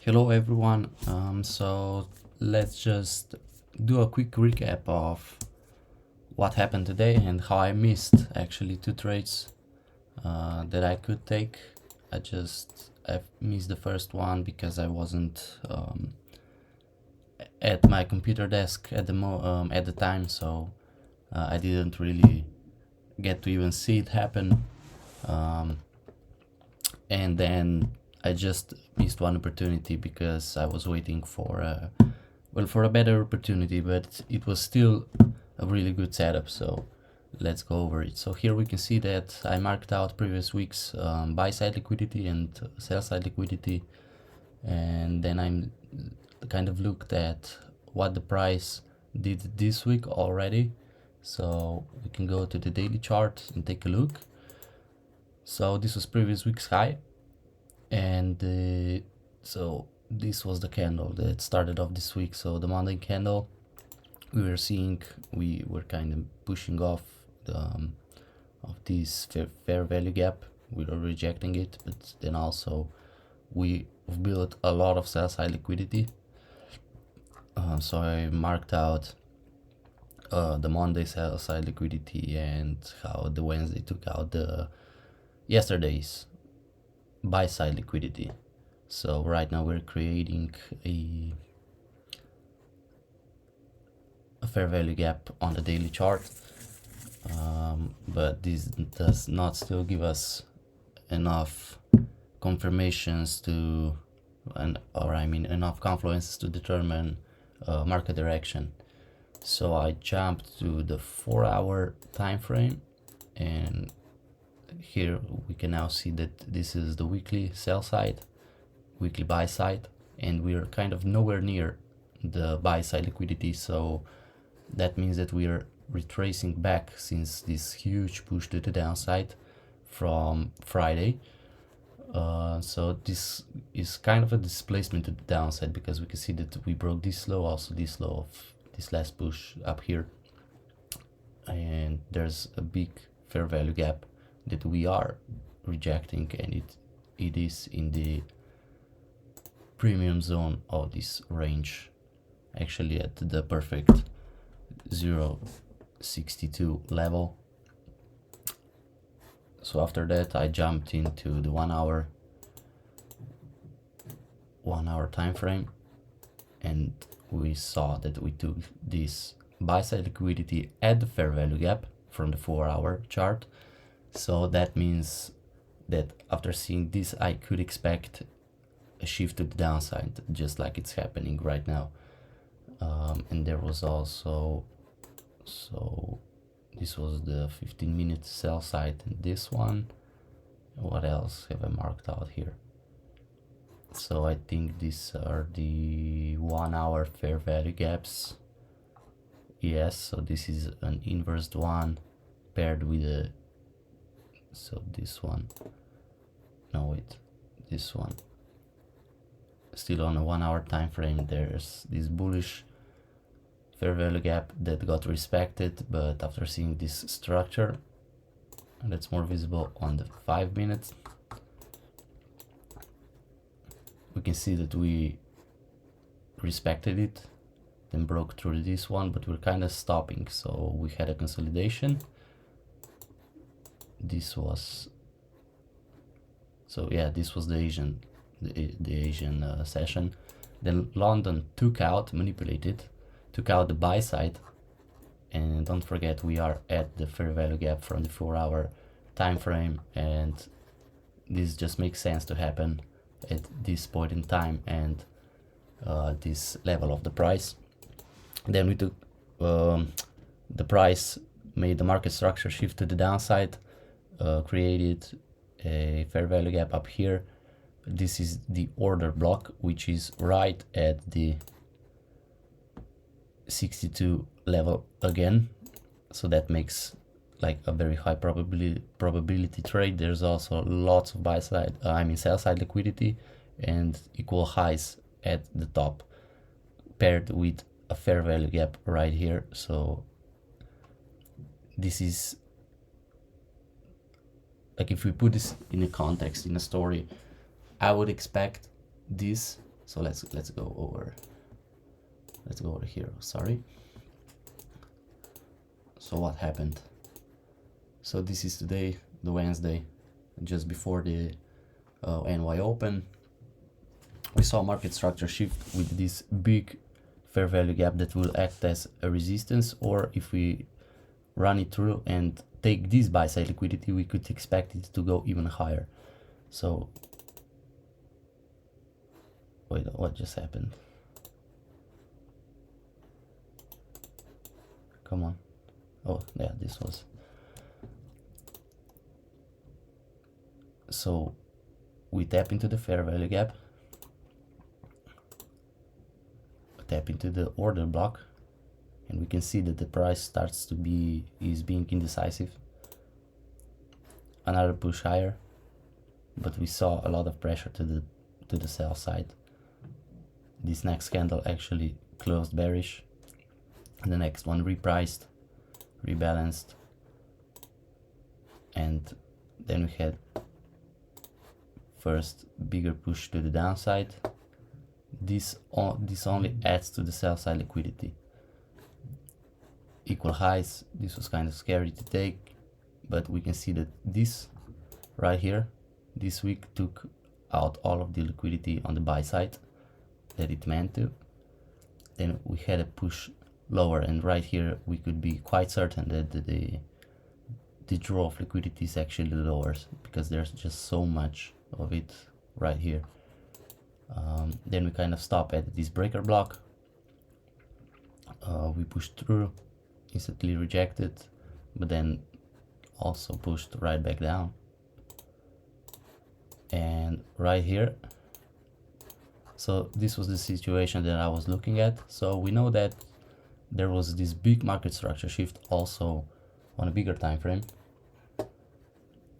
Hello everyone. So let's just do a quick recap of what happened today and how I missed actually two trades that I could take. I missed the first one because I wasn't at my computer desk at the time, so I didn't really get to even see it happen. Um, and then I just missed one opportunity because I was waiting for a better opportunity, but it was still a really good setup. So let's go over it. So here we can see that I marked out previous week's buy side liquidity and sell side liquidity, and then I'm kind of looked at what the price did this week already. So we can go to the daily chart and take a look. So this was previous week's high, and so this was the candle that started off this week. So the Monday candle, we were kind of pushing off of this fair value gap. We were rejecting it, but then also we've built a lot of sell side liquidity. So I marked out the Monday sell side liquidity and how the Wednesday took out the yesterday's buy side liquidity. So right now we're creating a fair value gap on the daily chart, but this does not still give us enough confirmations enough confluences to determine market direction. So I jumped to the 4-hour time frame, and here we can now see that this is the weekly sell side, weekly buy side, and we're kind of nowhere near the buy side liquidity. So that means that we are retracing back since this huge push to the downside from Friday. So this is kind of a displacement to the downside, because we can see that we broke this low, also this low of this last push up here, and there's a big fair value gap that we are rejecting, and it is in the premium zone of this range, actually at the perfect 0.62 level. So after that I jumped into the 1 hour time frame, and we saw that we took this buy side liquidity at the fair value gap from the 4-hour chart. So that means that after seeing this, I could expect a shift to the downside, just like it's happening right now. And there was also, so this was the 15-minute sell side, and this one, what else have I marked out here? So I think these are the 1-hour fair value gaps. Yes, so this is an inversed one paired with a, so this one, no wait, this one, still on a 1-hour time frame. There's this bullish fair value gap that got respected, but after seeing this structure, and that's more visible on the 5 minutes, we can see that we respected it, then broke through this one, but we're kind of stopping. So we had a consolidation. This was, so yeah, this was the Asian session. Then London took out the buy side, and don't forget we are at the fair value gap from the 4-hour time frame, and this just makes sense to happen at this point in time and this level of the price. Then we took the price made the market structure shift to the downside, created a fair value gap up here. This is the order block, which is right at the 62 level again, so that makes like a very high probability trade. There's also lots of sell side liquidity and equal highs at the top, paired with a fair value gap right here. So this is like, if we put this in a context, in a story, I would expect this So let's go over here. Sorry. So what happened? So this is today, the Wednesday, just before the NY Open. We saw market structure shift with this big fair value gap that will act as a resistance, or if we run it through and take this buy side liquidity, we could expect it to go even higher. So wait, what just happened? Come on. Oh yeah, this was. So we tap into the fair value gap, tap into the order block, and we can see that the price starts to is being indecisive. Another push higher, but we saw a lot of pressure to the sell side. This next candle actually closed bearish, and the next one repriced, rebalanced, and then we had first bigger push to the downside. This only adds to the sell side liquidity. Equal highs. This was kind of scary to take, but we can see that this right here this week took out all of the liquidity on the buy side that it meant to. Then we had a push lower, and right here we could be quite certain that the draw of liquidity is actually lower, because there's just so much of it right here. Then we kind of stop at this breaker block. We pushed through, instantly rejected, but then also pushed right back down. And right here, so this was the situation that I was looking at. So we know that there was this big market structure shift also on a bigger time frame,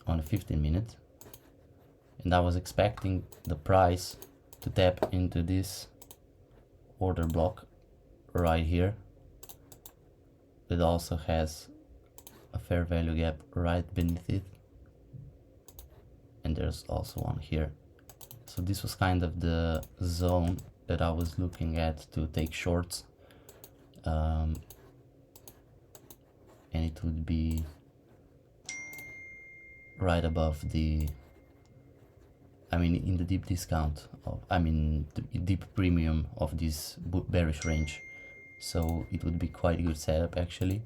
on a 15-minute, and I was expecting the price to tap into this order block right here. It also has a fair value gap right beneath it, and there's also one here. So this was kind of the zone that I was looking at to take shorts, and it would be right above the, I mean, in the deep discount of, I mean, the deep premium of this bearish range. So it would be quite a good setup actually,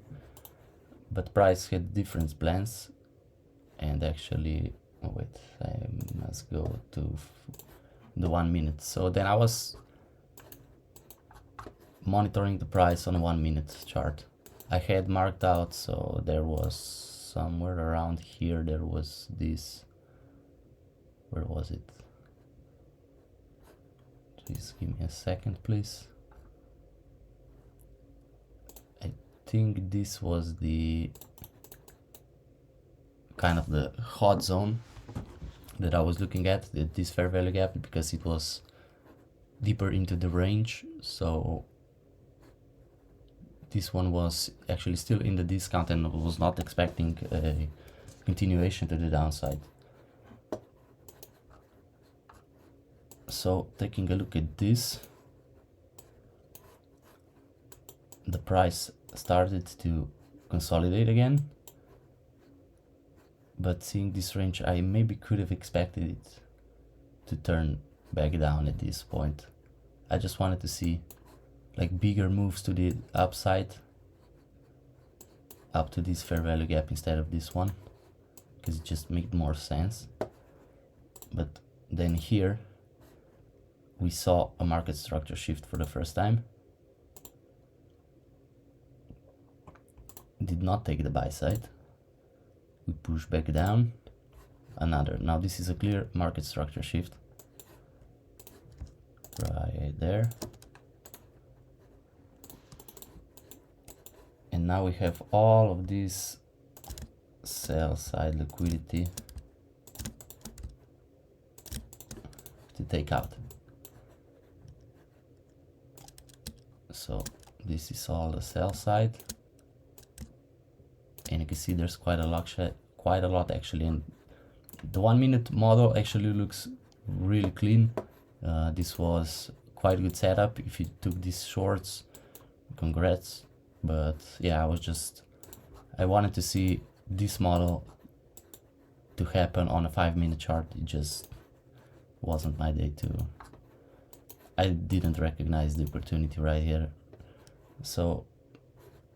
but price had different plans. And actually, oh wait, I must go to the 1 minute. So then I was monitoring the price on a 1 minute chart. I had marked out, so there was somewhere around here, there was this, where was it? Please give me a second, please. I think this was the kind of the hot zone that I was looking at, this fair value gap, because it was deeper into the range. So this one was actually still in the discount and was not expecting a continuation to the downside. So taking a look at this, the price started to consolidate again, but seeing this range, I maybe could have expected it to turn back down at this point. I just wanted to see like bigger moves to the upside, up to this fair value gap instead of this one, because it just made more sense. But then here we saw a market structure shift for the first time. Did not take the buy side. We push back down, another. Now this is a clear market structure shift right there. And now we have all of this sell side liquidity to take out. So this is all the sell side, and you can see there's quite a lot actually, and the 1 minute model actually looks really clean. This was quite good setup. If you took these shorts, congrats. But yeah, I wanted to see this model to happen on a 5-minute chart. It just wasn't my day to. I didn't recognize the opportunity right here. So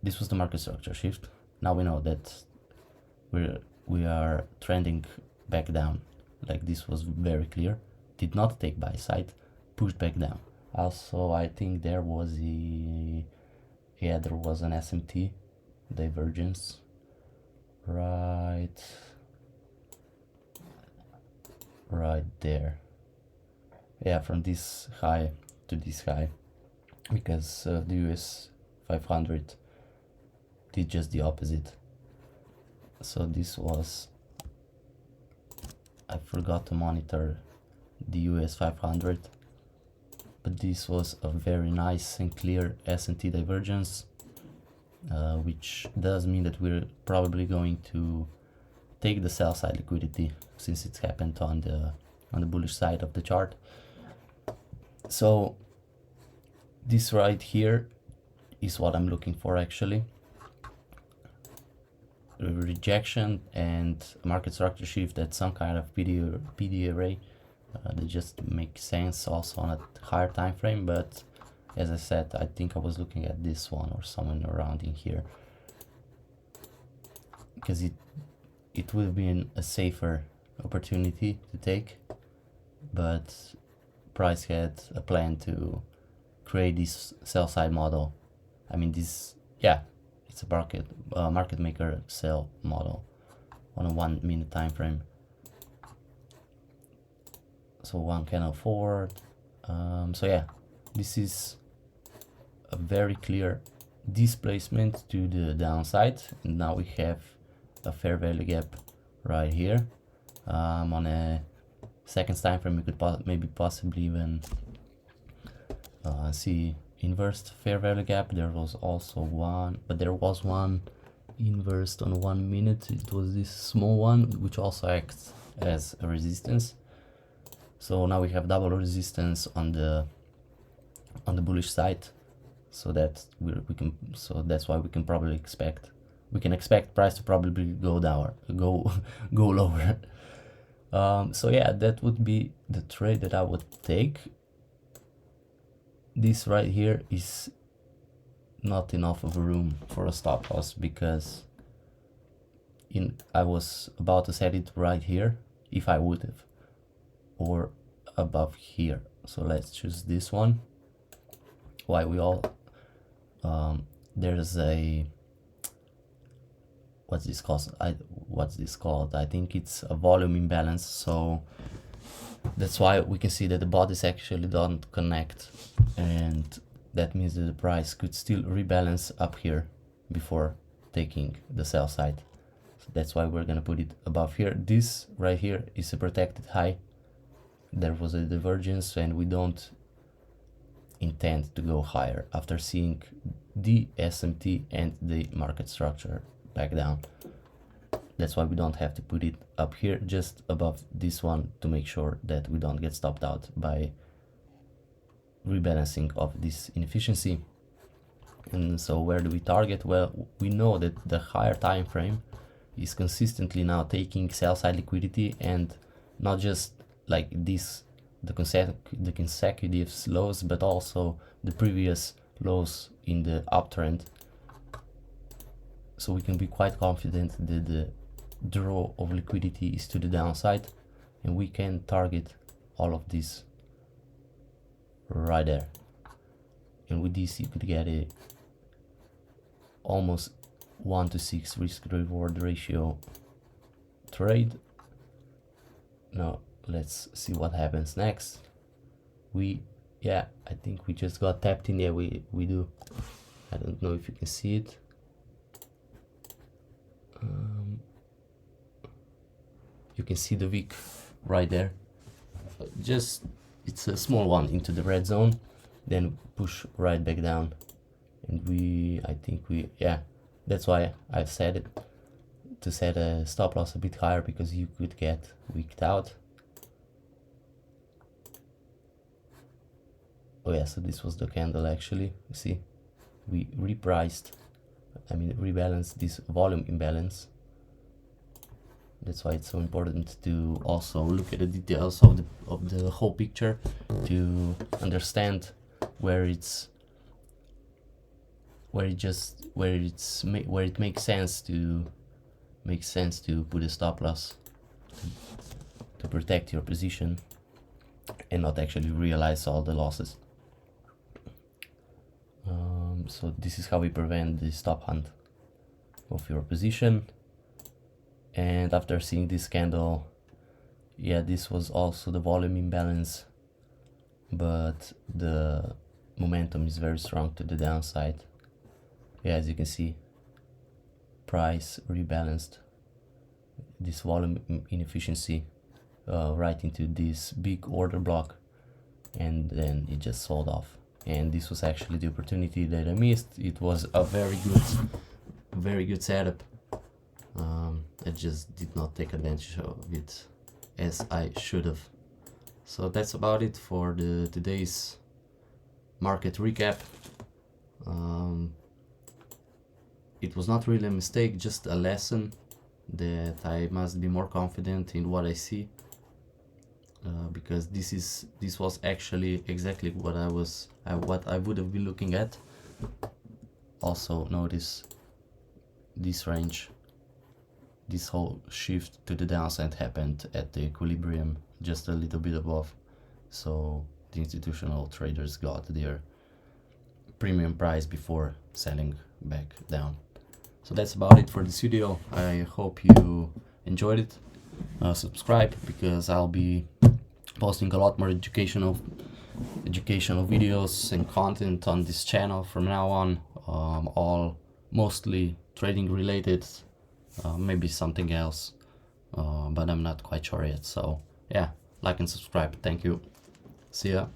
this was the market structure shift. Now we know that we are trending back down. Like, this was very clear. Did not take buy side, pushed back down. Also, I think there was an SMT divergence right there. Yeah, from this high to this high, because the US 500 did just the opposite. So this was, I forgot to monitor the US 500, but this was a very nice and clear S&T divergence, which does mean that we're probably going to take the sell side liquidity, since it's happened on the bullish side of the chart. So this right here is what I'm looking for, actually. A rejection and market structure shift at some kind of PD array. That just makes sense also on a higher time frame, but as I said, I think I was looking at this one or somewhere around in here, because it would have been a safer opportunity to take, but price had a plan to create this sell side model. I mean, this, yeah, it's a market maker sell model on a 1-minute time frame. So one candle forward. So yeah, this is a very clear displacement to the downside, and now we have a fair value gap right here. On a seconds time frame, we could possibly even see inversed fair value gap. There was also one, but there was one inversed on 1 minute. It was this small one, which also acts as a resistance. So now we have double resistance on the bullish side, so that that's why we can expect price to probably go down, go lower. So yeah, that would be the trade that I would take. This right here is not enough of a room for a stop loss, because I was about to set it right here if I would have, or above here. So let's choose this one. Why we all there's a what's this called? I think it's a volume imbalance, so that's why we can see that the bodies actually don't connect, and that means that the price could still rebalance up here before taking the sell side. So that's why we're gonna put it above here. This right here is a protected high. There was a divergence, and we don't intend to go higher after seeing the SMT and the market structure back down. That's why we don't have to put it up here, just above this one, to make sure that we don't get stopped out by rebalancing of this inefficiency. And so where do we target? Well, we know that the higher time frame is consistently now taking sell side liquidity, and not just like this, the consecutive lows, but also the previous lows in the uptrend. So we can be quite confident that the draw of liquidity is to the downside, and we can target all of this right there. And with this, you could get a almost 1-to-6 risk reward ratio trade. Now let's see what happens next. I think we just got tapped in. Yeah, we do. I don't know if you can see it. You can see the wick right there. It's a small one into the red zone, then push right back down, and that's why I've set it to set a stop loss a bit higher, because you could get wicked out. Oh yeah, so this was the candle actually. You see, we rebalanced this volume imbalance. That's why it's so important to also look at the details of the whole picture to understand where it makes sense to put a stop loss to protect your position and not actually realize all the losses. So this is how we prevent the stop hunt of your position. And after seeing this candle, yeah, this was also the volume imbalance, but the momentum is very strong to the downside. Yeah, as you can see, price rebalanced this volume inefficiency right into this big order block, and then it just sold off. And this was actually the opportunity that I missed. It was a very good setup. I just did not take advantage of it as I should have. So that's about it for today's market recap. It was not really a mistake, just a lesson that I must be more confident in what I see, because this was actually exactly what I would have been looking at. Also notice this range. This whole shift to the downside happened at the equilibrium, just a little bit above, so the institutional traders got their premium price before selling back down. So that's about it for this video. I hope you enjoyed it. Subscribe, because I'll be posting a lot more educational videos and content on this channel from now on, all mostly trading related. Maybe something else, but I'm not quite sure yet. So yeah, like and subscribe. Thank you. See ya.